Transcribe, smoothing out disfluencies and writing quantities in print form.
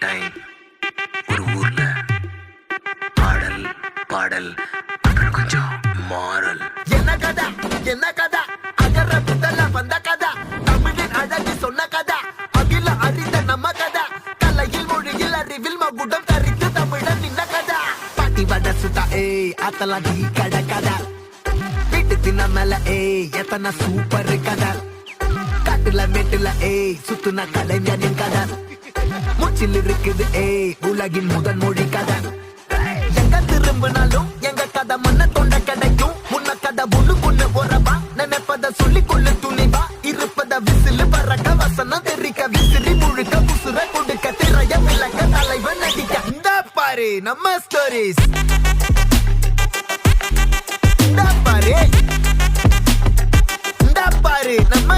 Time ஒரு ஊர்ல பாடல் பாடல் அப்புறம் கொஞ்சம் மாறல். என்ன கதை என்ன கதை அகர புத்தல வந்த கதை தமிழின் அழகு சொன்ன கதை அகில அறிந்த நம்ம கதை கலையில் மொழியில் அறிவில் மகுடம் தரித்து தமிழன் நின்ன கதை பாட்டி வட சுத்தா அத்தலாம் டீ கடை கதை வீட்டு தின்ன மேல எத்தனை சூப்பர் கதை காட்டுல மேட்டுல சுத்துன கலைஞனின் கதை மூச்சில் இருக்குது உலகின் முதன் மொழி கதை எங்க திரும்பினாலும் எங்க கதை மண்ண தொண்ட கிடைக்கும் முன்ன கதை ஒண்ணு உறவா நினைப்பத சொல்லி கொள்ளு துணிவா இருப்பத விசிலு பறக்க வசனம் தெரிக்க விசிறி முழுக்க புசுர கொடுக்க திரைய விளக்க தலைவன் நடிக்க இந்த பாரு நம்ம ஸ்டோரிஸ் இந்த பாரு நம்ம